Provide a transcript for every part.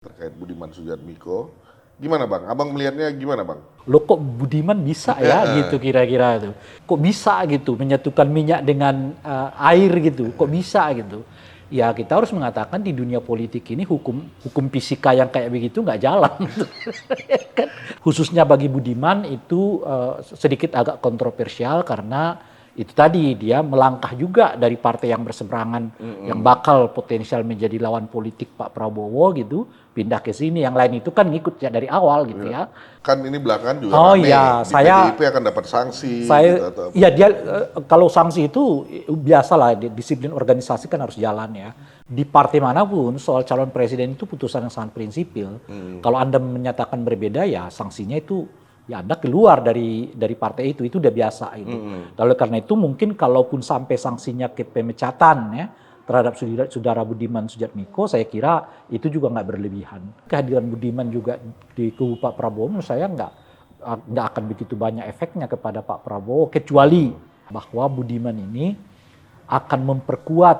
Terkait Budiman Sujatmiko. Gimana Bang? Abang melihatnya gimana Bang? Loh kok Budiman bisa ya gitu kira-kira itu. Kok bisa gitu menyatukan minyak dengan air gitu. Kok bisa gitu. Ya kita harus mengatakan di dunia politik ini hukum fisika yang kayak begitu nggak jalan. Kan khususnya bagi Budiman itu sedikit agak kontroversial karena itu tadi dia melangkah juga dari partai yang berseberangan yang bakal potensial menjadi lawan politik Pak Prabowo gitu pindah ke sini. Yang lain itu kan ngikut ya dari awal gitu ya. Kan ini belakangan juga Oh rame iya, di PDIP akan dapat sanksi gitu saya atau apa. ya dia kalau sanksi itu biasalah disiplin organisasi kan harus jalan ya. Di partai manapun soal calon presiden itu putusan yang sangat prinsipil. Kalau Anda menyatakan berbeda ya sanksinya itu ya Anda keluar dari partai itu udah biasa itu. Lalu karena itu mungkin kalaupun sampai sanksinya ke pemecatan ya terhadap saudara Budiman Sujatmiko, saya kira itu juga nggak berlebihan. Kehadiran Budiman juga di kubu Pak Prabowo menurut saya nggak akan begitu banyak efeknya kepada Pak Prabowo kecuali bahwa Budiman ini akan memperkuat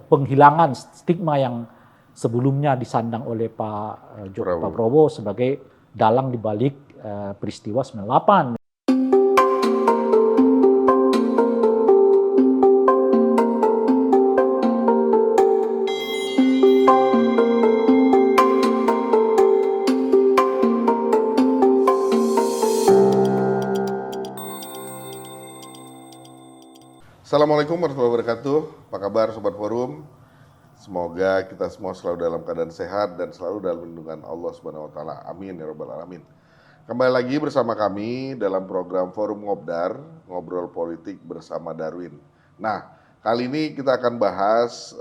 penghilangan stigma yang sebelumnya disandang oleh Pak Prabowo sebagai dalang dibalik peristiwa 98. Assalamualaikum warahmatullahi wabarakatuh. Apa kabar Sobat Forum? Semoga kita semua selalu dalam keadaan sehat dan selalu dalam lindungan Allah Subhanahu wa taala. Amin ya rabbal alamin. Kembali lagi bersama kami dalam program Forum Ngobdar, ngobrol politik bersama Darwin. Nah, kali ini kita akan bahas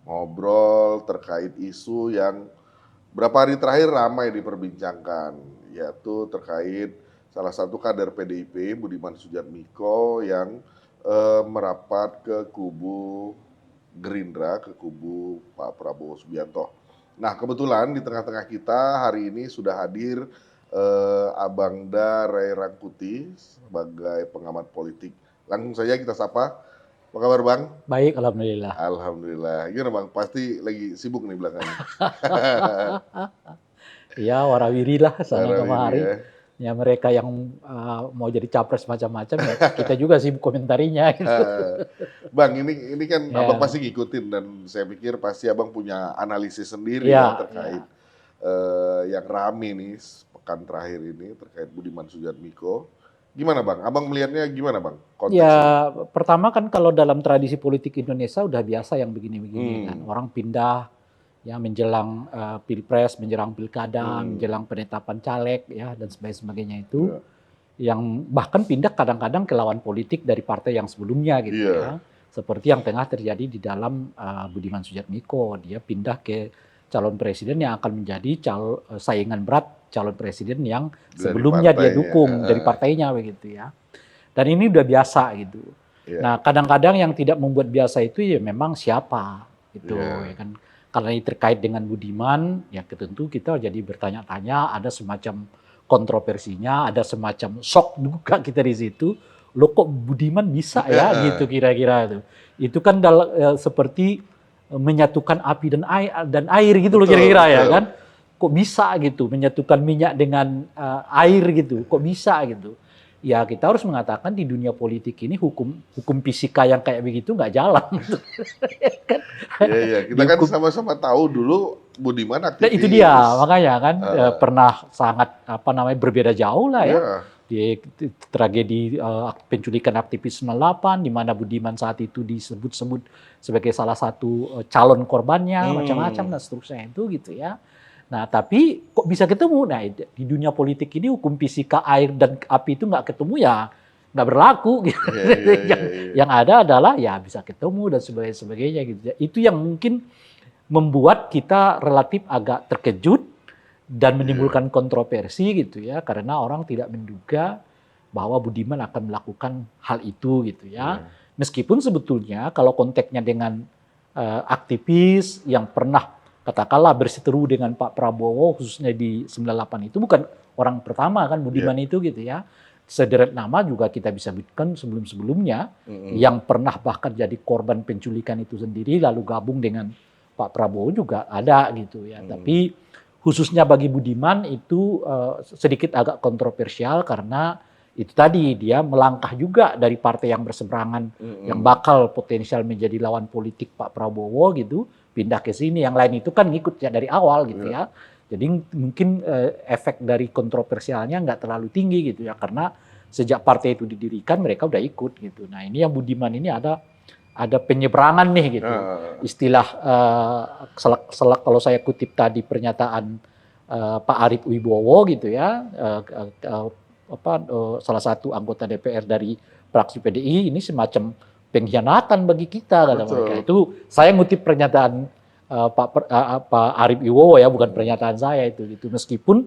ngobrol terkait isu yang berapa hari terakhir ramai diperbincangkan, yaitu terkait salah satu kader PDIP, Budiman Sujatmiko, yang merapat ke kubu Gerindra, ke kubu Pak Prabowo Subianto. Nah, kebetulan di tengah-tengah kita hari ini sudah hadir Abangda Ray Rangkuti sebagai pengamat politik. Langsung saja kita sapa. Apa kabar Bang? Baik, alhamdulillah. Alhamdulillah. Gimana Bang? Pasti lagi sibuk nih belakangan. Ya warawiri lah sana Warawiri kemari. ya. Ya mereka yang mau jadi capres macam-macam ya kita juga sibuk komentarinya gitu. Bang, ini kan Ya, Abang pasti ngikutin dan saya pikir pasti Abang punya analisis sendiri ya ya, terkait ya. yang rame nih pekan terakhir ini terkait Budiman Sujatmiko. Gimana Bang? Abang melihatnya gimana Bang konteksnya? Ya, pertama kan kalau dalam tradisi politik Indonesia udah biasa yang begini-begini kan. Orang pindah ya menjelang pilpres, menjelang pilkada, menjelang penetapan caleg ya dan sebagainya itu. Ya. Yang bahkan pindah kadang-kadang ke lawan politik dari partai yang sebelumnya gitu Iya. ya. Seperti yang tengah terjadi di dalam Budiman Sujatmiko, dia pindah ke calon presiden yang akan menjadi saingan berat calon presiden yang sebelumnya dia dukung dari partainya begitu ya. Dan ini udah biasa gitu. Iya. Nah, kadang-kadang yang tidak membuat biasa itu ya memang siapa gitu Iya. ya kan. Karena ini terkait dengan Budiman, ya tentu kita jadi bertanya-tanya, ada semacam kontroversinya, ada semacam shock juga kita di situ. Loh kok Budiman bisa ya gitu kira-kira itu. Itu kan seperti menyatukan api dan air gitu loh kira-kira ya kan. Kok bisa gitu menyatukan minyak dengan air gitu. Kok bisa gitu. Ya kita harus mengatakan di dunia politik ini hukum fisika yang kayak begitu nggak jalan. Kan? Iya, iya. Kita kan sama-sama tahu dulu Budiman Nah, aktivis. itu dia makanya kan pernah sangat berbeda jauh lah ya. Iya. Di tragedi penculikan aktivis 98 di mana Budiman saat itu disebut-sebut sebagai salah satu calon korbannya macam-macam dan seterusnya itu gitu ya. Nah, tapi kok bisa ketemu? Nah, di dunia politik ini hukum fisika air dan api itu nggak ketemu ya nggak berlaku gitu. Iya. Yang ada adalah ya bisa ketemu dan sebagainya gitu. Itu yang mungkin membuat kita relatif agak terkejut dan menimbulkan kontroversi gitu ya karena orang tidak menduga bahwa Budiman akan melakukan hal itu gitu ya. Meskipun sebetulnya kalau konteksnya dengan aktivis yang pernah katakanlah berseteru dengan Pak Prabowo khususnya di 98 itu bukan orang pertama kan Budiman itu gitu ya. Sederet nama juga kita bisa sebutkan sebelum-sebelumnya yang pernah bahkan jadi korban penculikan itu sendiri lalu gabung dengan Pak Prabowo juga ada gitu ya. Tapi khususnya bagi Budiman itu sedikit agak kontroversial karena itu tadi dia melangkah juga dari partai yang berseberangan yang bakal potensial menjadi lawan politik Pak Prabowo gitu, pindah ke sini. Yang lain itu kan ngikut ya dari awal gitu ya. Jadi mungkin efek dari kontroversialnya nggak terlalu tinggi gitu ya, karena sejak partai itu didirikan mereka udah ikut gitu. Nah ini yang Budiman ini ada penyeberangan nih gitu. Istilah kalau saya kutip tadi pernyataan Pak Arief Wibowo gitu ya, salah satu anggota DPR dari fraksi PDI, ini semacam pengkhianatan bagi kita kata mereka. Itu saya ngutip pernyataan Pak Arief Wibowo ya, bukan pernyataan saya itu gitu. Meskipun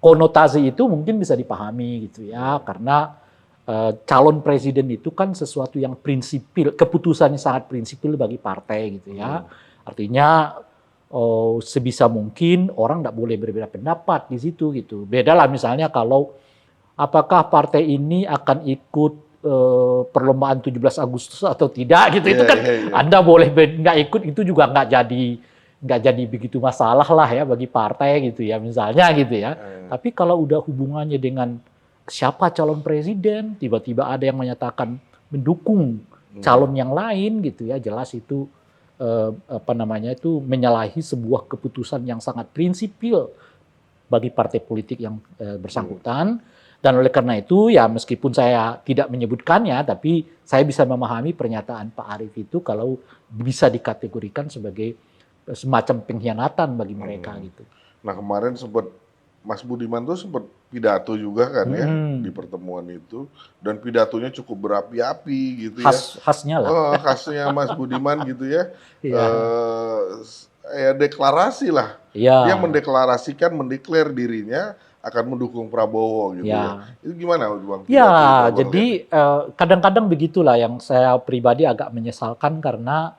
konotasi itu mungkin bisa dipahami gitu ya, karena calon presiden itu kan sesuatu yang prinsipil, keputusannya sangat prinsipil bagi partai gitu ya. Artinya sebisa mungkin orang tidak boleh berbeda pendapat di situ gitu. Beda lah misalnya kalau apakah partai ini akan ikut perlombaan 17 Agustus atau tidak gitu. Itu kan Anda boleh nggak ikut, itu juga nggak jadi begitu masalah lah ya bagi partai gitu ya misalnya gitu ya. Tapi kalau udah hubungannya dengan siapa calon presiden, tiba-tiba ada yang menyatakan mendukung calon yang lain gitu ya, jelas itu menyalahi sebuah keputusan yang sangat prinsipil bagi partai politik yang bersangkutan. Dan oleh karena itu ya meskipun saya tidak menyebutkannya, tapi saya bisa memahami pernyataan Pak Arief itu kalau bisa dikategorikan sebagai semacam pengkhianatan bagi mereka gitu. Nah kemarin sempat Mas Budiman tuh sempat pidato juga kan ya di pertemuan itu, dan pidatonya cukup berapi-api gitu ya. Khasnya lah. Khasnya Mas Budiman gitu ya. Ya deklarasi lah. Dia mendeklarasikan, mendeklar dirinya akan mendukung Prabowo gitu ya. Itu gimana Bang? Ya, jadi kadang-kadang begitulah yang saya pribadi agak menyesalkan karena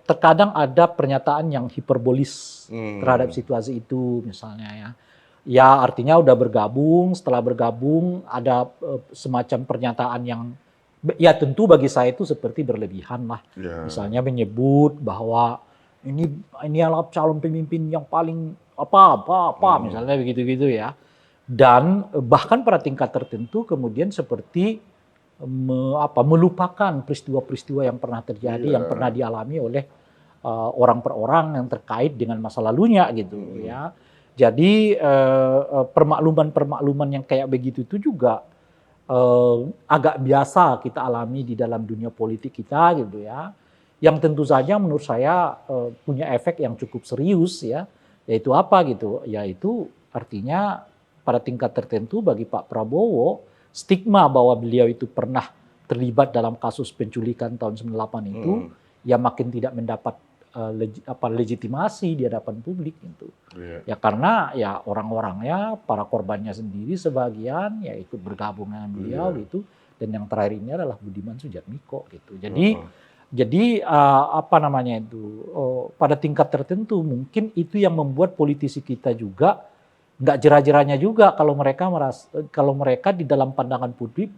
terkadang ada pernyataan yang hiperbolis terhadap situasi itu misalnya ya. Ya artinya udah bergabung, setelah bergabung ada semacam pernyataan yang ya tentu bagi saya itu seperti berlebihan lah. Misalnya menyebut bahwa ini adalah calon pemimpin yang paling apa misalnya begitu-gitu ya. Dan bahkan pada tingkat tertentu kemudian seperti melupakan peristiwa-peristiwa yang pernah terjadi, yang pernah dialami oleh orang per orang yang terkait dengan masa lalunya gitu ya. Jadi permakluman-permakluman yang kayak begitu itu juga agak biasa kita alami di dalam dunia politik kita gitu ya. Yang tentu saja menurut saya punya efek yang cukup serius ya. Yaitu apa gitu? Yaitu artinya pada tingkat tertentu bagi Pak Prabowo, stigma bahwa beliau itu pernah terlibat dalam kasus penculikan tahun 98 itu ya makin tidak mendapat legitimasi di hadapan publik gitu. Ya karena ya orang-orangnya, para korbannya sendiri sebagian ya ikut bergabung dengan beliau gitu, dan yang terakhir ini adalah Budiman Sujatmiko gitu. Jadi pada tingkat tertentu mungkin itu yang membuat politisi kita juga nggak jera-jeranya juga kalau mereka di dalam pandangan publik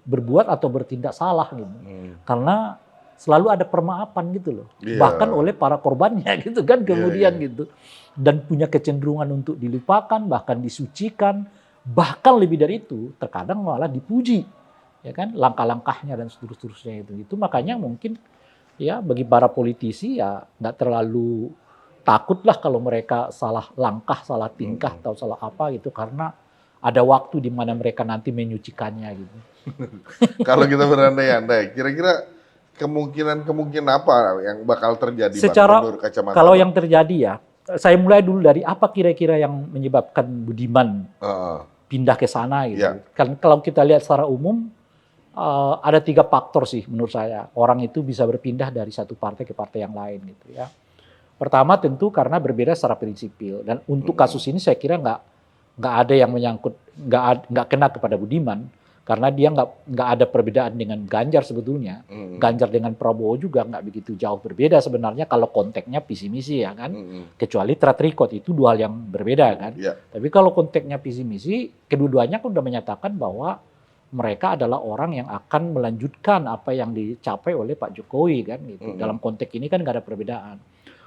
berbuat atau bertindak salah gitu. Karena selalu ada permaafan gitu loh. Bahkan oleh para korbannya gitu kan kemudian gitu. Dan punya kecenderungan untuk dilupakan, bahkan disucikan, bahkan lebih dari itu terkadang malah dipuji. Ya kan, langkah-langkahnya dan seterusnya itu makanya mungkin ya bagi para politisi ya nggak terlalu takutlah kalau mereka salah langkah, salah tingkah atau salah apa gitu, karena ada waktu di mana mereka nanti menyucikannya gitu. Kalau kita berandai-andai, kira-kira kemungkinan apa yang bakal terjadi menurut kacamata? Kalau yang terjadi ya, saya mulai dulu dari apa kira-kira yang menyebabkan Budiman pindah ke sana gitu. Kan kalau kita lihat secara umum ada 3 faktor sih menurut saya. Orang itu bisa berpindah dari satu partai ke partai yang lain gitu ya. Pertama tentu karena berbeda secara prinsipil, dan untuk kasus ini saya kira nggak ada yang menyangkut, nggak kena kepada Budiman karena dia nggak ada perbedaan dengan Ganjar sebetulnya. Ganjar dengan Prabowo juga nggak begitu jauh berbeda sebenarnya kalau konteksnya visi misi ya kan. Kecuali track record, itu 2 hal yang berbeda kan. Tapi kalau konteksnya visi misi, kedua-duanya kan udah menyatakan bahwa mereka adalah orang yang akan melanjutkan apa yang dicapai oleh Pak Jokowi kan gitu. Dalam konteks ini kan nggak ada perbedaan.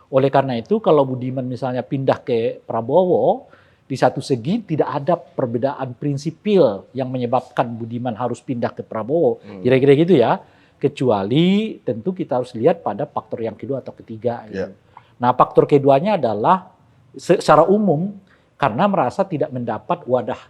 Oleh karena itu kalau Budiman misalnya pindah ke Prabowo, di satu segi tidak ada perbedaan prinsipil yang menyebabkan Budiman harus pindah ke Prabowo. Kira-kira gitu ya. Kecuali tentu kita harus lihat pada faktor yang kedua atau ketiga. Gitu. Nah faktor keduanya adalah secara umum karena merasa tidak mendapat wadah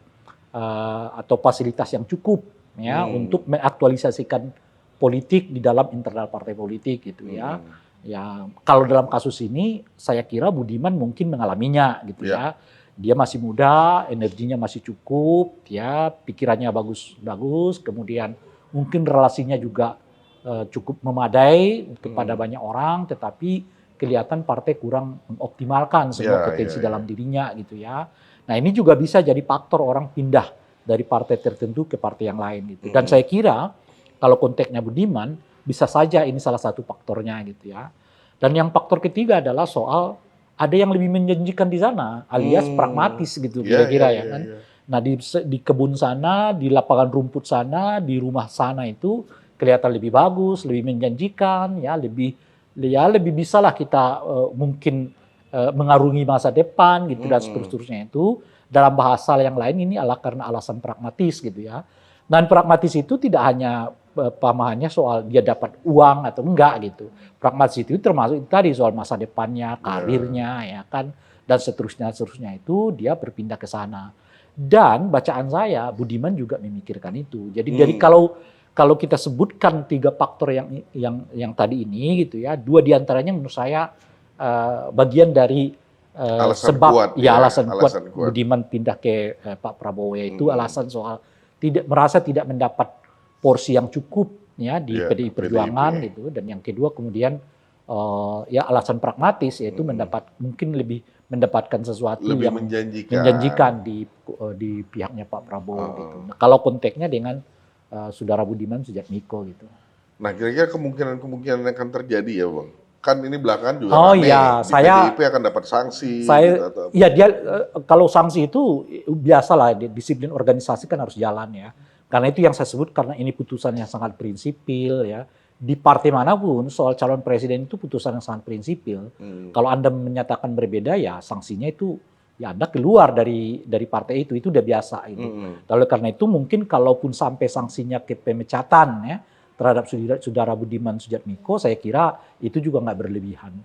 atau fasilitas yang cukup ya untuk mengaktualisasikan politik di dalam internal partai politik gitu ya. Ya kalau dalam kasus ini saya kira Budiman mungkin mengalaminya gitu ya. Dia masih muda, energinya masih cukup, ya pikirannya bagus, kemudian mungkin relasinya juga cukup memadai kepada banyak orang, tetapi kelihatan partai kurang mengoptimalkan semua potensi dalam dirinya gitu ya. Nah ini juga bisa jadi faktor orang pindah dari partai tertentu ke partai yang lain gitu. Dan saya kira kalau konteksnya Budiman bisa saja ini salah satu faktornya gitu ya. Dan yang faktor ketiga adalah soal ada yang lebih menjanjikan di sana, alias pragmatis gitu kira-kira ya kan. Nah di kebun sana, di lapangan rumput sana, di rumah sana itu kelihatan lebih bagus, lebih menjanjikan, ya lebih bisa lah kita mungkin mengarungi masa depan gitu dan seterusnya itu. Dalam bahasa yang lain ini adalah karena alasan pragmatis gitu ya. Dan pragmatis itu tidak hanya pemahamannya soal dia dapat uang atau enggak gitu. Pragmatis itu termasuk itu tadi soal masa depannya, karirnya ya kan dan seterusnya itu dia berpindah ke sana. Dan bacaan saya Budiman juga memikirkan itu. Jadi kalau kita sebutkan 3 faktor yang tadi ini gitu ya, 2 diantaranya menurut saya bagian dari sebab alasan kuat Budiman pindah ke Pak Prabowo yaitu alasan soal merasa tidak mendapat porsi yang cukup ya di PDI Perjuangan gitu, dan yang kedua kemudian ya alasan pragmatis yaitu mungkin lebih mendapatkan sesuatu lebih yang menjanjikan di pihaknya Pak Prabowo gitu. Nah, kalau konteksnya dengan saudara Budiman Sujatmiko gitu. Nah, kira-kira kemungkinan yang akan terjadi ya, Bang. Kan ini belakangan juga rame, di PDIP akan dapat sanksi. Ya dia kalau sanksi itu biasalah disiplin organisasi kan harus jalan ya. Karena itu yang saya sebut karena ini putusan yang sangat prinsipil ya. Di partai manapun soal calon presiden itu putusan yang sangat prinsipil. Kalau Anda menyatakan berbeda ya sanksinya itu ya Anda keluar dari partai itu udah biasa itu. Lalu karena itu mungkin kalaupun sampai sanksinya ke pemecatan ya terhadap saudara Budiman Sujatmiko, saya kira itu juga nggak berlebihan.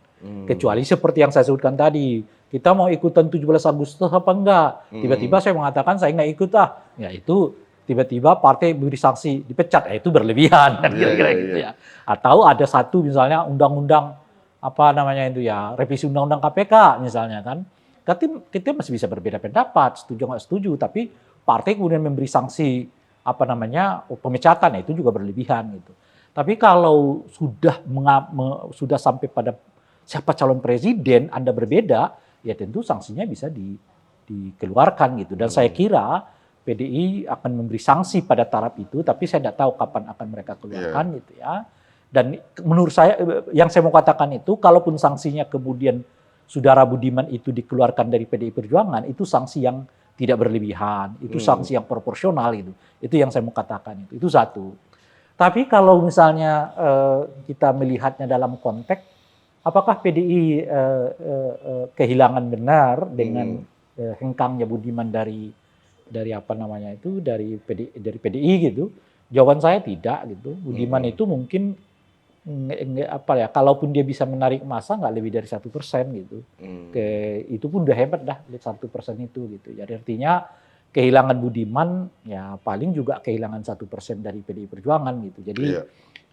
Kecuali seperti yang saya sebutkan tadi, kita mau ikutan 17 Agustus apa enggak? Tiba-tiba saya mengatakan saya nggak ikut ya itu tiba-tiba partai beri sanksi dipecat, itu berlebihan kan kira-kira gitu ya. Atau ada satu misalnya undang-undang apa namanya itu ya revisi undang-undang KPK misalnya kan, kita masih bisa berbeda pendapat, setuju nggak setuju, tapi partai kemudian memberi sanksi apa namanya pemecatan itu juga berlebihan gitu. Tapi kalau sudah sampai pada siapa calon presiden Anda berbeda, ya tentu sanksinya bisa dikeluarkan gitu. Dan saya kira PDI akan memberi sanksi pada taraf itu, tapi saya tidak tahu kapan akan mereka keluarkan gitu ya. Dan menurut saya yang saya mau katakan itu, kalaupun sanksinya kemudian saudara Budiman itu dikeluarkan dari PDI Perjuangan, itu sanksi yang tidak berlebihan, itu sanksi yang proporsional gitu. Itu yang saya mau katakan itu satu. Tapi kalau misalnya kita melihatnya dalam konteks, apakah PDI kehilangan benar dengan hengkangnya Budiman dari apa namanya itu dari PDI gitu? Jawaban saya tidak gitu. Budiman itu mungkin apa ya? Kalaupun dia bisa menarik massa nggak lebih dari 1% gitu. Itu pun udah hebat dah 1% itu gitu. Jadi artinya kehilangan Budiman ya paling juga kehilangan 1% dari PDI Perjuangan gitu. Jadi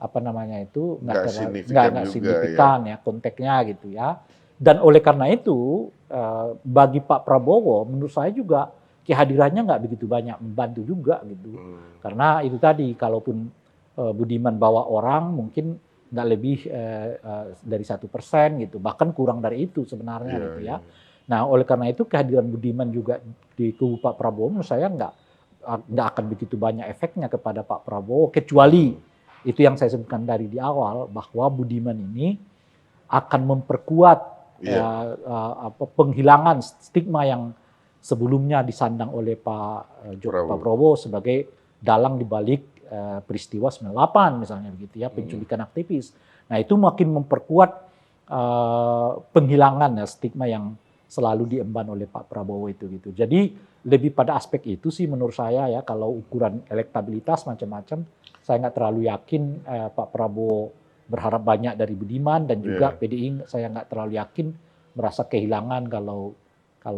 apa namanya itu nggak signifikan ya konteksnya gitu ya. Dan oleh karena itu bagi Pak Prabowo menurut saya juga kehadirannya nggak begitu banyak membantu juga gitu. Karena itu tadi kalaupun Budiman bawa orang mungkin nggak lebih dari 1% gitu, bahkan kurang dari itu sebenarnya gitu ya. Nah oleh karena itu kehadiran Budiman juga di kubu Pak Prabowo menurut saya nggak akan begitu banyak efeknya kepada Pak Prabowo, kecuali itu yang saya sebutkan dari di awal bahwa Budiman ini akan memperkuat penghilangan stigma yang sebelumnya disandang oleh Pak Prabowo sebagai dalang dibalik peristiwa 98 misalnya begitu ya, penculikan aktivis. Nah itu makin memperkuat penghilangan ya stigma yang selalu diemban oleh Pak Prabowo itu gitu. Jadi lebih pada aspek itu sih menurut saya ya, kalau ukuran elektabilitas macam-macam, saya nggak terlalu yakin Pak Prabowo berharap banyak dari Budiman, dan juga PDI saya nggak terlalu yakin merasa kehilangan kalau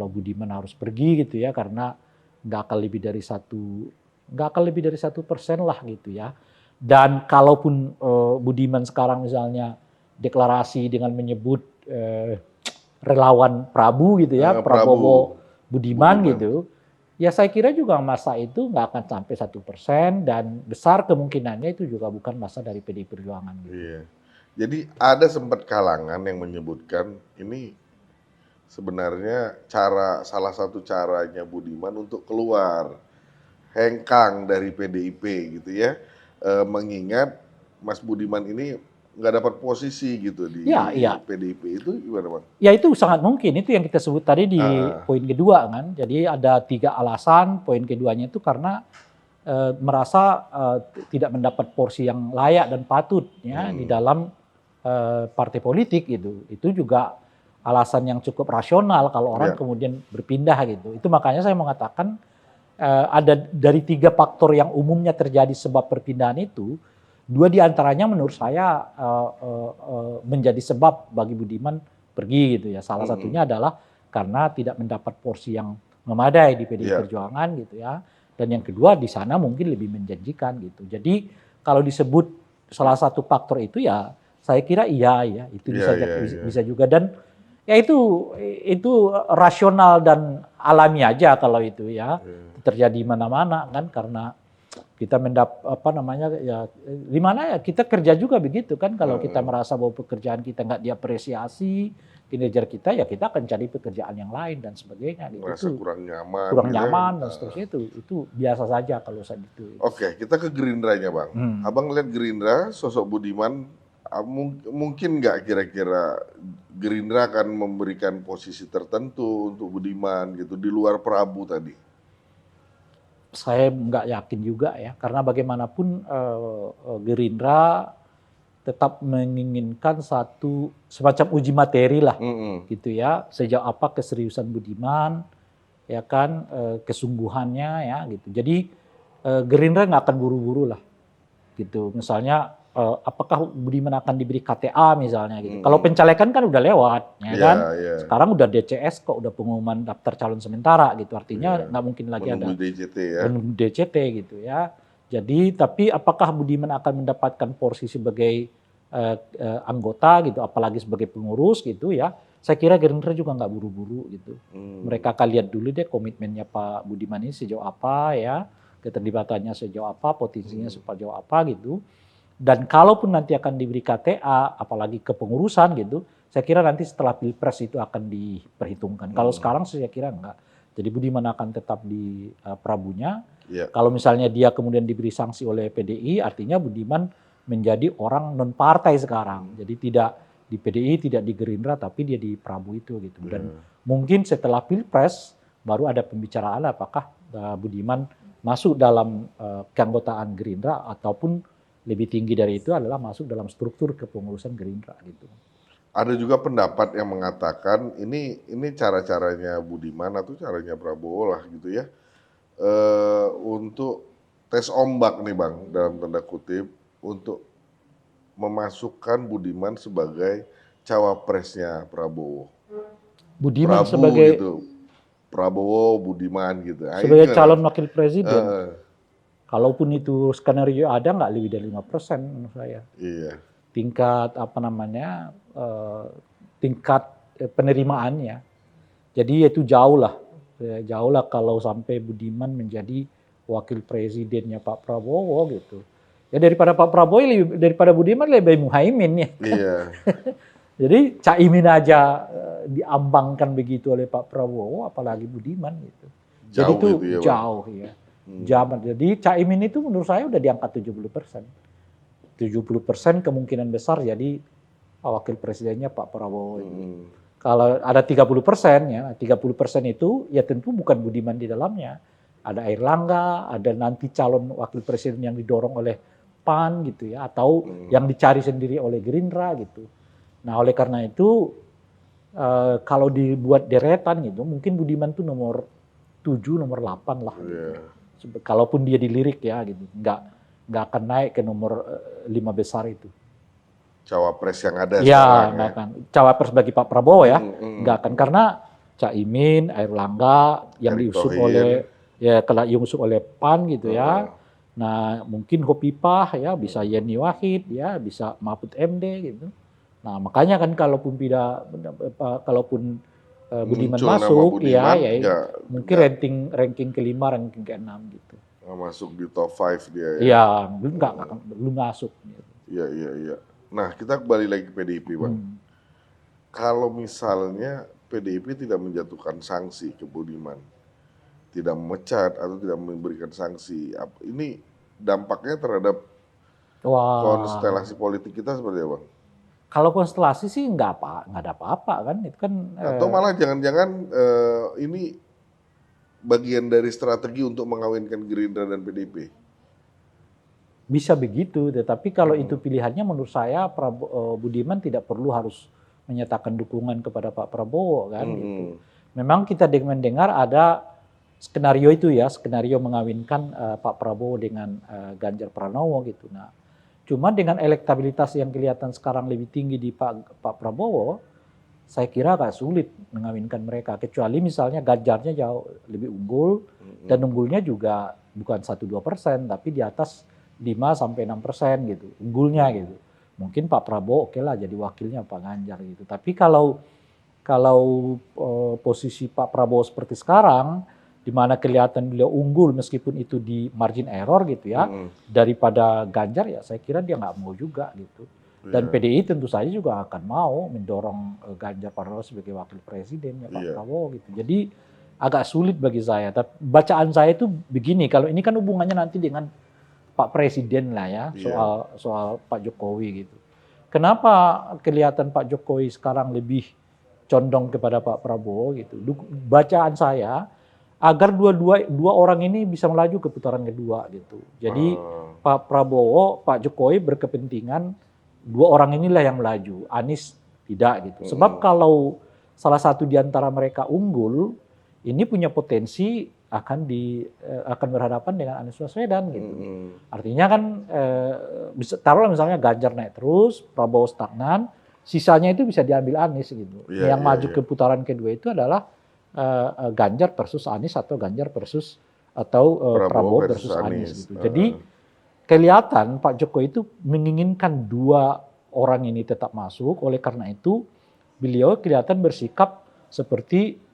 Budiman harus pergi gitu ya, karena nggak akan lebih dari 1% lah gitu ya. Dan kalaupun Budiman sekarang misalnya deklarasi dengan menyebut relawan Prabu gitu ya, Prabowo Budiman gitu, ya saya kira juga masa itu nggak akan sampai 1%, dan besar kemungkinannya itu juga bukan masa dari PDI Perjuangan. Gitu. Iya. Jadi ada sempat kalangan yang menyebutkan ini sebenarnya salah satu caranya Budiman untuk keluar hengkang dari PDIP gitu ya, mengingat Mas Budiman ini nggak dapat posisi gitu di Ya. PDIP, itu gimana Bang? Ya itu sangat mungkin, itu yang kita sebut tadi di poin kedua kan. Jadi ada 3 alasan, poin keduanya itu karena merasa tidak mendapat porsi yang layak dan patut ya di dalam partai politik gitu. Itu juga alasan yang cukup rasional kalau orang kemudian berpindah gitu. Itu makanya saya mengatakan ada dari 3 faktor yang umumnya terjadi sebab perpindahan itu, 2 diantaranya menurut saya menjadi sebab bagi Budiman pergi gitu ya. Salah satunya adalah karena tidak mendapat porsi yang memadai di PDI Perjuangan gitu ya. Dan yang kedua di sana mungkin lebih menjanjikan gitu. Jadi kalau disebut salah satu faktor itu ya, saya kira iya ya, itu bisa juga, dan ya itu rasional dan alami aja kalau itu ya. Terjadi mana-mana kan, karena kita di mana ya kita kerja juga begitu kan, kalau kita merasa bahwa pekerjaan kita nggak diapresiasi, kinerja kita, ya kita akan cari pekerjaan yang lain dan sebagainya. Merasa kurang nyaman. Kurang nyaman dan seterusnya, itu biasa saja kalau saat itu. Oke, kita ke Gerindranya Bang. Abang lihat Gerindra, sosok Budiman, mungkin nggak kira-kira Gerindra akan memberikan posisi tertentu untuk Budiman gitu di luar Prabu tadi? Saya nggak yakin juga ya, karena bagaimanapun Gerindra tetap menginginkan satu semacam uji materi lah, gitu ya, sejauh apa keseriusan Budiman, ya kan, kesungguhannya ya gitu. Jadi Gerindra nggak akan buru-buru lah, gitu. Misalnya apakah Budiman akan diberi KTA misalnya gitu. Kalau pencalekan kan udah lewat, ya kan. Sekarang udah DCS kok, udah pengumuman daftar calon sementara gitu. Artinya nggak mungkin lagi menunggu ada DCT ya. menunggu DCT gitu ya. Jadi tapi apakah Budiman akan mendapatkan porsi sebagai anggota gitu, apalagi sebagai pengurus gitu ya. Saya kira Gerindra juga nggak buru-buru gitu. Mereka akan lihat dulu deh komitmennya Pak Budiman ini sejauh apa ya, keterlibatannya sejauh apa, potensinya sejauh apa gitu. Dan kalaupun nanti akan diberi KTA, apalagi kepengurusan gitu, saya kira nanti setelah Pilpres itu akan diperhitungkan. Kalau sekarang saya kira enggak. Jadi Budiman akan tetap di Prabunya. Kalau misalnya dia kemudian diberi sanksi oleh PDI, artinya Budiman menjadi orang non partai sekarang. Jadi tidak di PDI, tidak di Gerindra, tapi dia di Prabu itu gitu. Dan mungkin setelah Pilpres baru ada pembicaraan apakah Budiman masuk dalam keanggotaan Gerindra, ataupun lebih tinggi dari itu adalah masuk dalam struktur kepengurusan Gerindra gitu. Ada juga pendapat yang mengatakan ini cara-caranya Budiman atau caranya Prabowo lah gitu ya, untuk tes ombak nih Bang, dalam tanda kutip, untuk memasukkan Budiman sebagai cawapresnya Prabowo. Budiman Prabu sebagai gitu. Prabowo, Budiman gitu. Sebagai calon wakil presiden. Kalaupun itu skenario ada, nggak lebih dari 5% menurut saya. Iya. Tingkat tingkat penerimaannya. Jadi itu jauh lah kalau sampai Budiman menjadi wakil presidennya Pak Prabowo gitu. Ya daripada Pak Prabowo, daripada Budiman lebih Muhaimin ya. Iya. Jadi Caimin aja diambangkan begitu oleh Pak Prabowo, apalagi Budiman gitu. Jadi itu gitu ya, jauh ya. Jadi Caimin itu menurut saya udah di angka 70%. 70% kemungkinan besar jadi wakil presidennya Pak Prabowo. Kalau ada 30% ya, 30% itu ya tentu bukan Budiman di dalamnya. ada Airlangga, ada nanti calon wakil presiden yang didorong oleh PAN gitu ya, atau yang dicari sendiri oleh Gerindra gitu. Nah oleh karena itu kalau dibuat deretan gitu, mungkin Budiman tuh nomor 7, nomor 8 lah. Gitu. Kalaupun dia dilirik ya gitu, nggak akan naik ke nomor 5 besar itu. Cawapres yang ada Ya, sekarang nggak akan. Cawapres bagi Pak Prabowo ya, nggak akan Hmm. karena Caimin, Airlangga yang Erick diusung Thohir. oleh PAN gitu ya. Nah, mungkin Khofifah ya, bisa Yeni Wahid ya, bisa Mahfud MD gitu. Nah, makanya kan kalaupun Budiman Muncul nama masuk Budiman, ya mungkin nggak ranking kelima, ranking keenam gitu. masuk di top 5 dia ya. Iya, belum masuk. Gitu. Iya. Nah, kita kembali lagi ke PDIP, Bang. Kalau misalnya PDIP tidak menjatuhkan sanksi ke Budiman, tidak memecat atau tidak memberikan sanksi, ini dampaknya terhadap konstelasi politik kita seperti apa? Kalau konstelasi sih nggak ada apa-apa kan, itu kan. Atau malah jangan-jangan ini bagian dari strategi untuk mengawinkan Gerindra dan PDIP? Bisa begitu, tetapi kalau itu pilihannya menurut saya Budiman tidak perlu harus menyatakan dukungan kepada Pak Prabowo kan gitu. Memang kita mendengar ada skenario itu ya, skenario mengawinkan Pak Prabowo dengan Ganjar Pranowo gitu. Nah, cuma dengan elektabilitas yang kelihatan sekarang lebih tinggi di Pak Prabowo, saya kira agak sulit mengawinkan mereka. Kecuali misalnya Ganjarnya jauh lebih unggul dan unggulnya juga bukan 1-2%, tapi di atas 5-6% gitu, unggulnya gitu. Mungkin Pak Prabowo oke lah jadi wakilnya Pak Ganjar gitu. Tapi kalau posisi Pak Prabowo seperti sekarang, di mana kelihatan beliau unggul meskipun itu di margin error gitu ya, daripada Ganjar ya saya kira dia nggak mau juga gitu. Dan PDI tentu saja juga akan mau mendorong Ganjar Pranowo sebagai wakil presiden ya Pak Prabowo gitu. Jadi agak sulit bagi saya. Tapi bacaan saya itu begini, kalau ini kan hubungannya nanti dengan Pak Presiden lah ya, soal Pak Jokowi gitu. Kenapa kelihatan Pak Jokowi sekarang lebih condong kepada Pak Prabowo gitu? Bacaan saya agar dua orang ini bisa melaju ke putaran kedua gitu. Jadi Pak Prabowo, Pak Jokowi berkepentingan dua orang inilah yang melaju, Anies tidak gitu. Sebab kalau salah satu di antara mereka unggul, ini punya potensi akan berhadapan dengan Anies Baswedan gitu. Artinya kan taruhlah misalnya Ganjar naik terus, Prabowo stagnan, sisanya itu bisa diambil Anies gitu. Yang maju ke putaran kedua itu adalah Ganjar versus Anies atau Ganjar versus Prabowo versus Anies gitu. Jadi kelihatan Pak Jokowi itu menginginkan dua orang ini tetap masuk, oleh karena itu beliau kelihatan bersikap seperti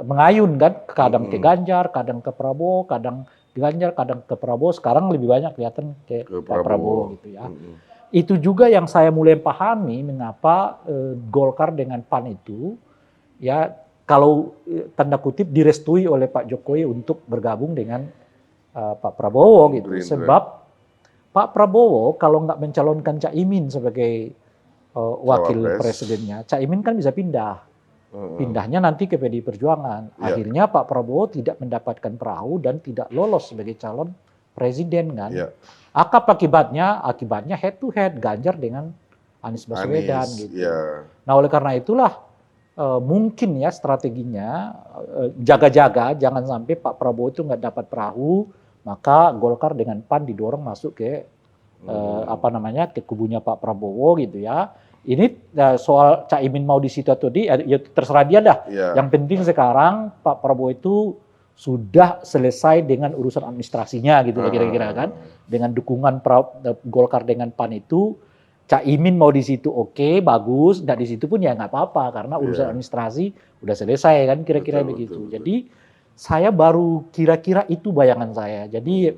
mengayun kan, kadang ke Ganjar, kadang ke Prabowo, kadang Ganjar, kadang ke Prabowo, sekarang lebih banyak kelihatan ke Pak Prabowo gitu ya. Itu juga yang saya mulai pahami mengapa Golkar dengan PAN itu ya kalau tanda kutip direstui oleh Pak Jokowi untuk bergabung dengan Pak Prabowo gitu. Sebab Pak Prabowo kalau nggak mencalonkan Caimin sebagai wakil presidennya, Caimin kan bisa pindah. Pindahnya nanti ke PDI Perjuangan. Akhirnya Pak Prabowo tidak mendapatkan perahu dan tidak lolos sebagai calon presiden kan. Akibatnya head to head Ganjar dengan Anies Baswedan gitu. Nah oleh karena itulah mungkin ya strateginya jaga-jaga jangan sampai Pak Prabowo itu nggak dapat perahu, maka Golkar dengan PAN didorong masuk ke ke kubunya Pak Prabowo gitu ya. Ini soal Caimin mau di situ atau ya terserah dia dah. Yang penting sekarang Pak Prabowo itu sudah selesai dengan urusan administrasinya gitu kira-kira kan. Dengan dukungan Golkar dengan PAN itu, Caimin mau di situ oke, bagus, nggak di situ pun ya nggak apa-apa karena urusan administrasi udah selesai kan kira-kira begitu. Jadi saya baru kira-kira itu bayangan saya. Jadi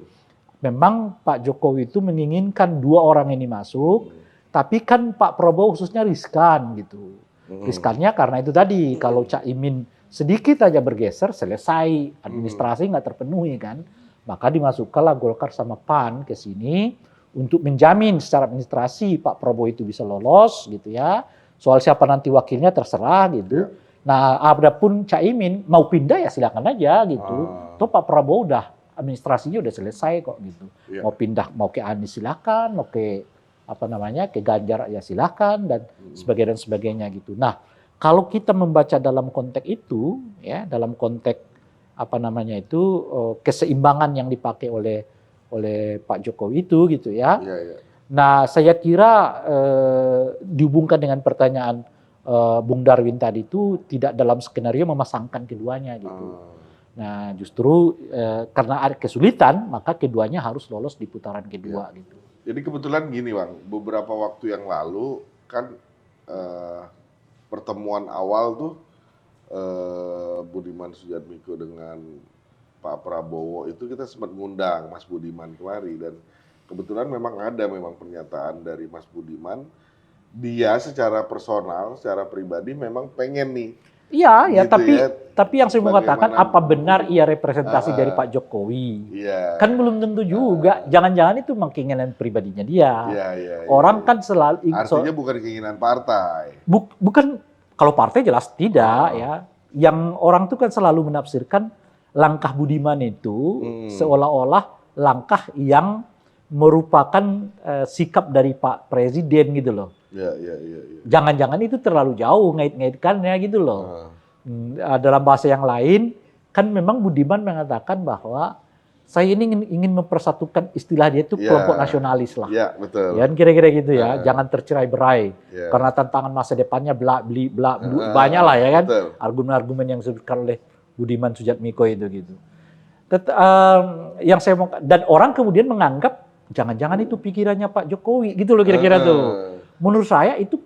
memang Pak Jokowi itu menginginkan dua orang ini masuk. Tapi kan Pak Prabowo khususnya riskan gitu. Riskannya karena itu tadi, kalau Caimin sedikit aja bergeser, selesai, administrasi nggak terpenuhi kan. Maka dimasukkanlah Golkar sama PAN ke sini untuk menjamin secara administrasi Pak Prabowo itu bisa lolos gitu ya. Soal siapa nanti wakilnya terserah gitu. Nah, adapun Caimin mau pindah ya silakan aja gitu. Toh Pak Prabowo udah administrasinya udah selesai kok gitu. Iya. Mau pindah, mau ke Anies silakan, mau ke ke Ganjar ya silakan dan sebagainya gitu. Nah, kalau kita membaca dalam konteks itu, ya dalam konteks keseimbangan yang dipakai oleh Pak Jokowi itu gitu ya. Iya, iya. Nah, saya kira dihubungkan dengan pertanyaan Bung Darwin tadi itu tidak dalam skenario memasangkan keduanya gitu. Nah, justru karena ada kesulitan, maka keduanya harus lolos di putaran kedua gitu. Jadi kebetulan gini Bang, beberapa waktu yang lalu kan pertemuan awal tuh Budiman Sujatmiko dengan Pak Prabowo itu kita sempat ngundang Mas Budiman kemari dan kebetulan memang ada pernyataan dari Mas Budiman, dia secara personal, secara pribadi memang pengen nih. Iya, ya, Gitu tapi yang saya mau katakan bagaimana apa benar ia representasi dari Pak Jokowi? Iya. Kan belum tentu juga. Jangan-jangan itu memang keinginan pribadinya dia. Iya, Orang iya. kan selalu Artinya bukan keinginan partai. bukan kalau partai jelas tidak ya. Yang orang tuh kan selalu menafsirkan langkah Budiman itu seolah-olah langkah yang merupakan sikap dari Pak Presiden gitu loh. Iya. Jangan-jangan itu terlalu jauh ngait-ngaitkannya gitu loh. Dalam bahasa yang lain, kan memang Budiman mengatakan bahwa saya ini ingin mempersatukan istilah dia itu kelompok nasionalis lah. Iya, betul. Ya, kira-kira gitu ya. Jangan tercerai-berai. Ya. Karena tantangan masa depannya banyak lah ya kan. Betul. Argumen-argumen yang disebutkan oleh Budiman Sujatmiko itu gitu. Yang saya mau, dan orang kemudian menganggap jangan-jangan itu pikirannya Pak Jokowi gitu loh kira-kira tuh. Menurut saya itu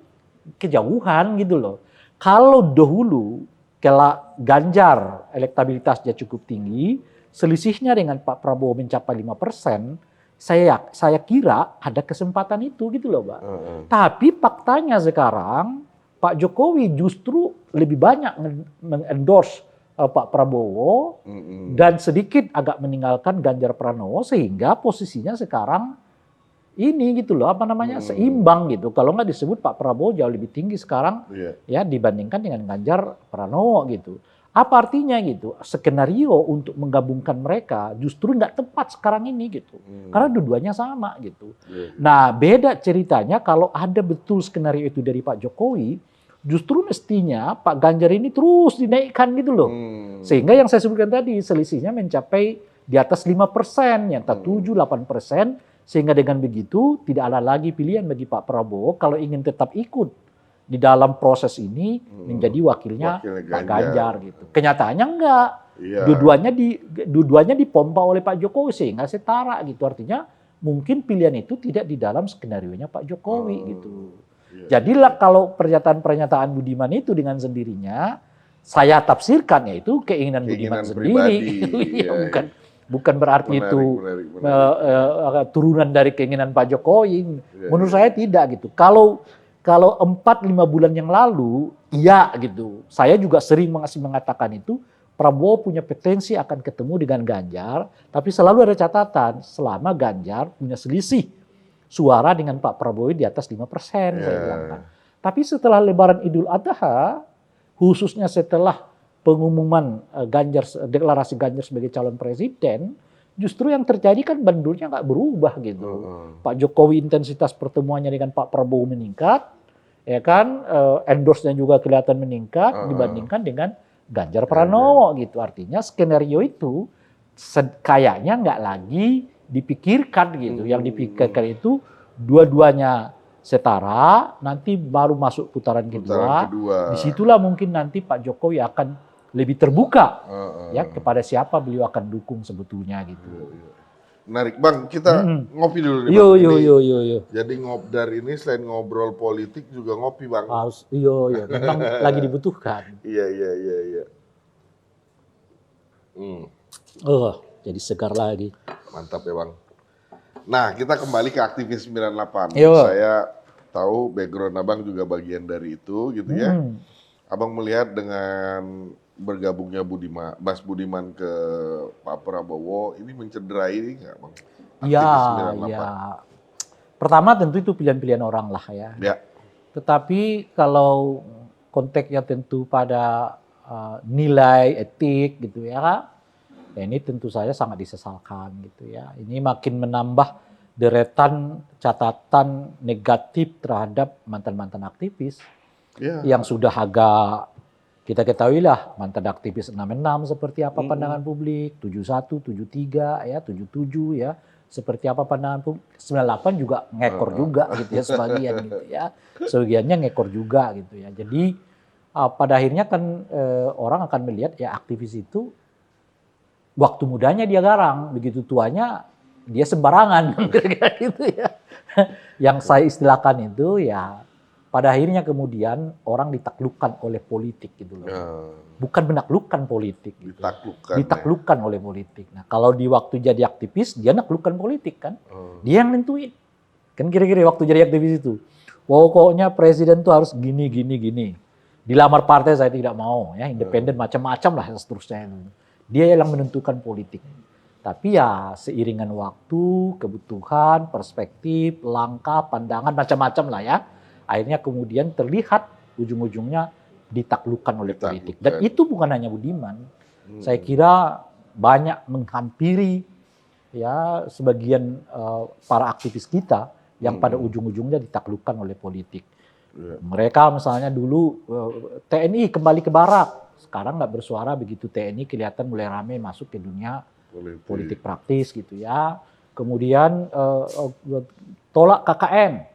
kejauhan gitu loh. Kalau dahulu kalau Ganjar elektabilitasnya cukup tinggi, selisihnya dengan Pak Prabowo mencapai 5%, saya kira ada kesempatan itu gitu loh, Pak. Tapi faktanya sekarang Pak Jokowi justru lebih banyak mengendorse Pak Prabowo dan sedikit agak meninggalkan Ganjar Pranowo sehingga posisinya sekarang ini gitu loh seimbang gitu. Kalau nggak disebut Pak Prabowo jauh lebih tinggi sekarang ya dibandingkan dengan Ganjar Pranowo gitu. Apa artinya gitu? Skenario untuk menggabungkan mereka justru nggak tepat sekarang ini gitu. Karena dua-duanya sama gitu. Nah beda ceritanya kalau ada betul skenario itu dari Pak Jokowi, justru mestinya Pak Ganjar ini terus dinaikkan gitu loh. Sehingga yang saya sebutkan tadi selisihnya mencapai di atas 5%, yang 7-8%. Sehingga dengan begitu tidak ada lagi pilihan bagi Pak Prabowo kalau ingin tetap ikut di dalam proses ini menjadi wakilnya Pak Ganjar gitu. Kenyataannya enggak. Iya. Dua-duanya dipompa oleh Pak Jokowi sehingga setara gitu. Artinya mungkin pilihan itu tidak di dalam skenarionya Pak Jokowi gitu. Jadilah kalau pernyataan-pernyataan Budiman itu dengan sendirinya saya tafsirkan yaitu keinginan Budiman sendiri. Bukan berarti menarik. Turunan dari keinginan Pak Jokowi. Menurut saya tidak gitu. Kalau 4-5 bulan yang lalu, iya gitu. Saya juga sering mengatakan itu, Prabowo punya potensi akan ketemu dengan Ganjar, tapi selalu ada catatan, selama Ganjar punya selisih suara dengan Pak Prabowo di atas 5%, saya bilang kan. Tapi setelah Lebaran Idul Adha, khususnya setelah pengumuman deklarasi Ganjar sebagai calon presiden, justru yang terjadi kan bandulnya nggak berubah gitu. Pak Jokowi intensitas pertemuannya dengan Pak Prabowo meningkat, ya kan, endorse-nya juga kelihatan meningkat dibandingkan dengan Ganjar Pranowo gitu. Artinya skenario itu kayaknya nggak lagi dipikirkan gitu. Yang dipikirkan itu dua-duanya setara, nanti baru masuk putaran kedua. Disitulah mungkin nanti Pak Jokowi akan lebih terbuka ya kepada siapa beliau akan dukung sebetulnya gitu. Menarik Bang, kita ngopi dulu nih Bang. Yo. Jadi ngobdar ini selain ngobrol politik juga ngopi Bang. Iya, memang lagi dibutuhkan. Iya. Jadi segar lagi. Mantap ya Bang. Nah, kita kembali ke aktivis 98. Saya tahu background Abang juga bagian dari itu gitu ya. Abang melihat dengan bergabungnya Mas Budiman ke Pak Prabowo ini mencederai nggak Bang? Iya. Pertama tentu itu pilihan-pilihan orang lah ya. Tetapi kalau konteksnya tentu pada nilai etik gitu ya, Ya, ini tentu saja sangat disesalkan gitu ya. Ini makin menambah deretan catatan negatif terhadap mantan-mantan aktivis Ya. yang sudah agak kita ketahui lah mantan aktivis 66 seperti apa pandangan publik, 71, 73 ya, 77 ya, seperti apa pandangan publik, 98 juga ngekor juga gitu ya sebagian gitu ya. Sebagiannya ngekor juga gitu ya. Jadi pada akhirnya kan orang akan melihat ya aktivis itu waktu mudanya dia garang, begitu tuanya dia sembarangan, kira-kira gitu ya. Yang saya istilahkan itu ya, pada akhirnya kemudian orang ditaklukkan oleh politik gitu loh. Ya, Bukan menaklukkan politik gitu. ditaklukkan. Ditaklukkan oleh politik. Nah kalau di waktu jadi aktivis, dia naklukkan politik kan. Dia yang nentuin. Kan kira-kira waktu jadi aktivis itu. Pokoknya presiden tuh harus gini, gini, gini. Dilamar partai saya tidak mau, ya independen macam-macam lah seterusnya. Dia yang menentukan politik. Tapi ya seiringan waktu, kebutuhan, perspektif, langkah, pandangan macam-macam lah ya. Akhirnya kemudian terlihat ujung-ujungnya ditaklukkan oleh politik. Dan itu bukan hanya Budiman. Saya kira banyak menghampiri ya sebagian para aktivis kita yang pada ujung-ujungnya ditaklukkan oleh politik. Mereka misalnya dulu TNI kembali ke barak. Sekarang nggak bersuara begitu TNI kelihatan mulai ramai masuk ke dunia politik praktis gitu ya. Kemudian tolak KKN,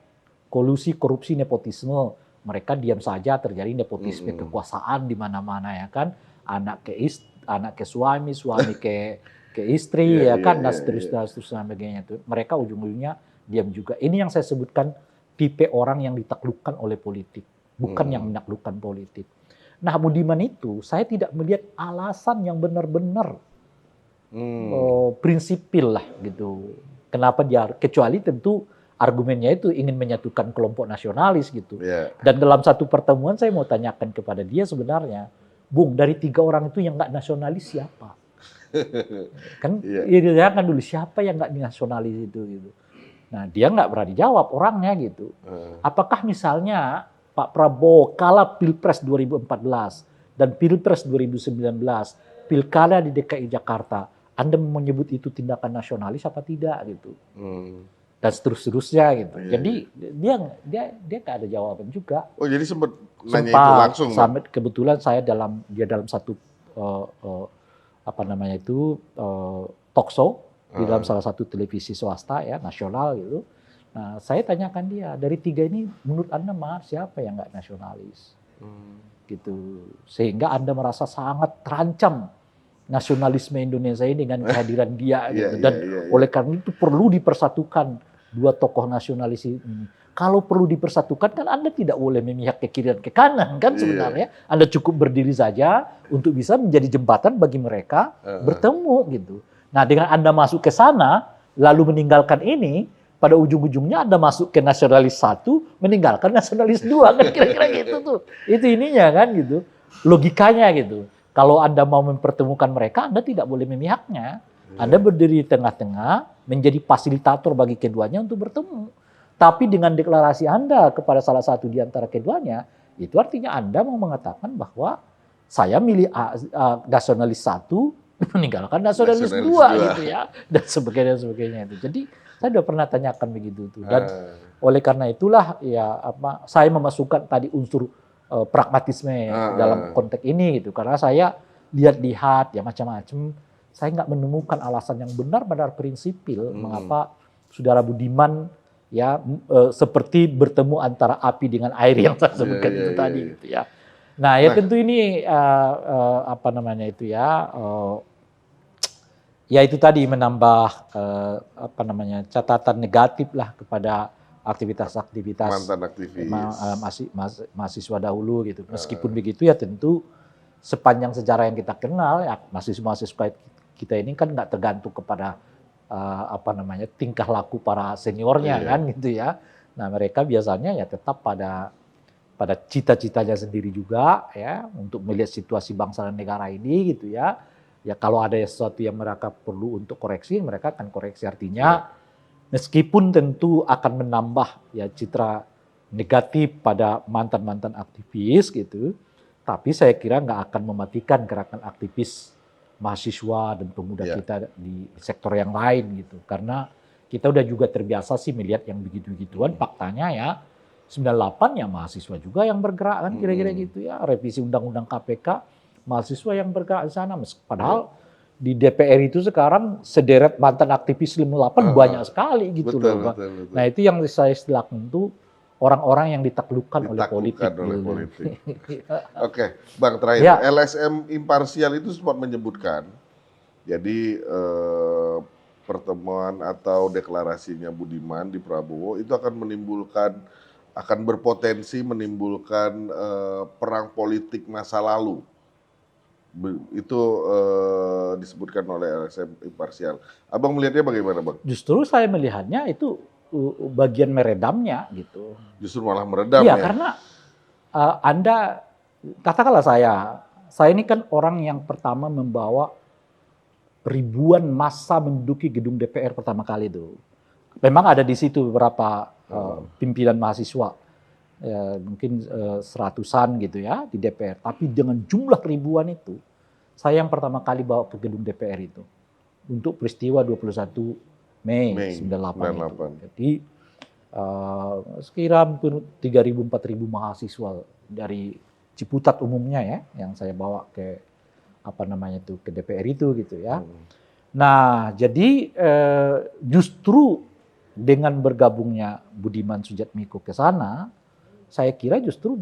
kolusi korupsi nepotisme. Mereka diam saja terjadi nepotisme kekuasaan di mana-mana ya kan. Anak ke suami, suami ke istri ya kan, dan seterusnya sebagainya itu. Mereka ujung-ujungnya diam juga. Ini yang saya sebutkan tipe orang yang ditaklukkan oleh politik, bukan yang menaklukkan politik. Nah Budiman itu saya tidak melihat alasan yang benar-benar prinsipil lah gitu. Kenapa dia, kecuali tentu argumennya itu ingin menyatukan kelompok nasionalis gitu. Dan dalam satu pertemuan saya mau tanyakan kepada dia sebenarnya, Bung, dari 3 orang itu yang nggak nasionalis siapa? Kan dia kan dulu siapa yang nggak nasionalis itu gitu. Nah dia nggak berani jawab orangnya gitu. Apakah misalnya Pak Prabowo kalah Pilpres 2014 dan Pilpres 2019, Pilkada di DKI Jakarta, Anda menyebut itu tindakan nasionalis apa tidak gitu? Dan seterusnya gitu. Jadi dia nggak ada jawaban juga. Oh jadi sempat nanya itu langsung? Sampai kebetulan saya dalam satu talk show di dalam salah satu televisi swasta ya nasional gitu. Nah saya tanyakan dia, dari 3 ini menurut Anda siapa yang nggak nasionalis? Gitu. Sehingga Anda merasa sangat terancam nasionalisme Indonesia ini dengan kehadiran dia gitu. Dan oleh karena itu perlu dipersatukan 2 tokoh nasionalis ini. Kalau perlu dipersatukan kan Anda tidak boleh memihak ke kiri dan ke kanan kan sebenarnya. Anda cukup berdiri saja untuk bisa menjadi jembatan bagi mereka bertemu gitu. Nah dengan Anda masuk ke sana lalu meninggalkan ini, pada ujung-ujungnya Anda masuk ke nasionalis 1, meninggalkan nasionalis 2 kan kira-kira gitu tuh. Itu ininya kan gitu. Logikanya gitu. Kalau Anda mau mempertemukan mereka, Anda tidak boleh memihaknya. Anda berdiri di tengah-tengah, menjadi fasilitator bagi keduanya untuk bertemu. Tapi dengan deklarasi Anda kepada salah satu di antara keduanya, itu artinya Anda mau mengatakan bahwa saya milih nasionalis 1, meninggalkan nasionalis 2 gitu ya. Dan sebagainya itu. Jadi saya sudah pernah tanyakan begitu tuh. Dan oleh karena itulah ya saya memasukkan tadi unsur pragmatisme dalam konteks ini gitu. Karena saya lihat-lihat ya macam-macam, saya nggak menemukan alasan yang benar-benar prinsipil mengapa Saudara Budiman ya seperti bertemu antara api dengan air yang saya sebutkan itu tadi gitu ya. Nah ya tentu ini ya itu tadi menambah catatan negatif lah kepada aktivitas mantan aktivis mahasiswa dahulu gitu. Meskipun begitu ya tentu sepanjang sejarah yang kita kenal ya mahasiswa kita ini kan nggak tergantung kepada tingkah laku para seniornya kan gitu ya. Nah mereka biasanya ya tetap pada cita-citanya sendiri juga ya untuk melihat situasi bangsa dan negara ini gitu ya. Ya kalau ada sesuatu yang mereka perlu untuk koreksi, mereka akan koreksi. Artinya meskipun tentu akan menambah ya citra negatif pada mantan-mantan aktivis gitu, tapi saya kira nggak akan mematikan gerakan aktivis mahasiswa dan pemuda Ya. kita di sektor yang lain gitu. Karena kita udah juga terbiasa sih melihat yang begitu-begituan, faktanya ya 98 ya mahasiswa juga yang bergerak kan kira-kira gitu ya. Revisi Undang-Undang KPK, mahasiswa yang bergerak di sana. Padahal di DPR itu sekarang sederet mantan aktivis 98 banyak sekali gitu Betul, loh. betul, betul. Nah itu yang saya istilahkan itu orang-orang yang ditaklukkan oleh politik. Ditaklukkan oleh gitu. politik. Oke, Bang, terakhir. Ya. LSM imparsial itu sempat menyebutkan, jadi pertemuan atau deklarasinya Budiman di Prabowo itu akan berpotensi menimbulkan perang politik masa lalu. Itu disebutkan oleh LSM imparsial. Abang melihatnya bagaimana, Bang? Justru saya melihatnya itu bagian meredamnya gitu. Justru malah meredam Iya, ya? karena Anda, katakanlah saya ini kan orang yang pertama membawa ribuan massa menduduki gedung DPR pertama kali itu. Memang ada di situ beberapa pimpinan mahasiswa, mungkin seratusan gitu ya di DPR. Tapi dengan jumlah ribuan itu, saya yang pertama kali bawa ke gedung DPR itu untuk peristiwa 21 Mei 98 itu. Jadi sekira 3.000-4.000 mahasiswa dari Ciputat umumnya ya, yang saya bawa ke ke DPR itu gitu ya. Nah, jadi justru dengan bergabungnya Budiman Sujatmiko ke sana, saya kira justru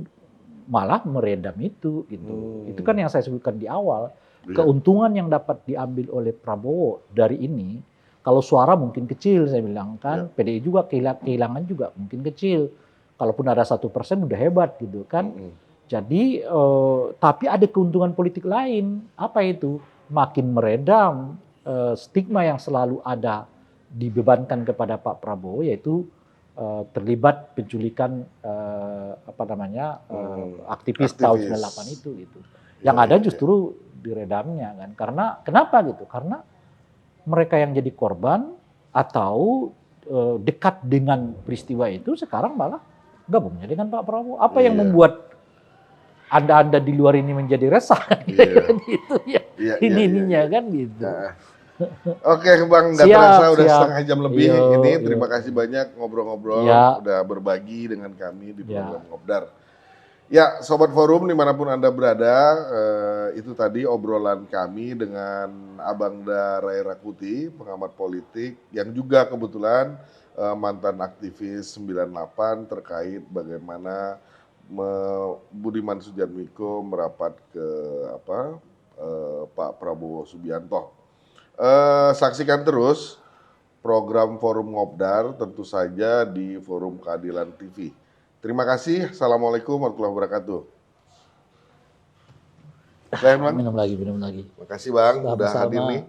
malah meredam itu gitu. Itu kan yang saya sebutkan di awal. Keuntungan yang dapat diambil oleh Prabowo dari ini, kalau suara mungkin kecil saya bilang kan, PDI juga kehilangan juga mungkin kecil. Kalaupun ada 1% udah hebat gitu kan. Jadi, tapi ada keuntungan politik lain. Apa itu? Makin meredam stigma yang selalu ada dibebankan kepada Pak Prabowo, yaitu terlibat penculikan aktivis tahun 98 itu gitu. Yang ada justru diredamnya kan. Karena kenapa gitu? Karena mereka yang jadi korban atau dekat dengan peristiwa itu sekarang malah gabungnya dengan Pak Prabowo. Apa yang membuat Anda di luar ini menjadi resah gitu ya. Ininya kan gitu. Oke, Bang, nggak terasa udah setengah jam lebih ini. Terima kasih banyak ngobrol-ngobrol, udah berbagi dengan kami di program Ngobdar. Ya, Sobat Forum dimanapun Anda berada, itu tadi obrolan kami dengan Abangda Ray Rakuti, pengamat politik, yang juga kebetulan mantan aktivis 98 terkait bagaimana Budiman Sujatmiko merapat ke Pak Prabowo Subianto. Saksikan terus program Forum Ngobdar tentu saja di Forum Keadilan TV. Terima kasih. Assalamualaikum warahmatullahi wabarakatuh. Minum lagi. Terima kasih, Bang, udah hadir nih.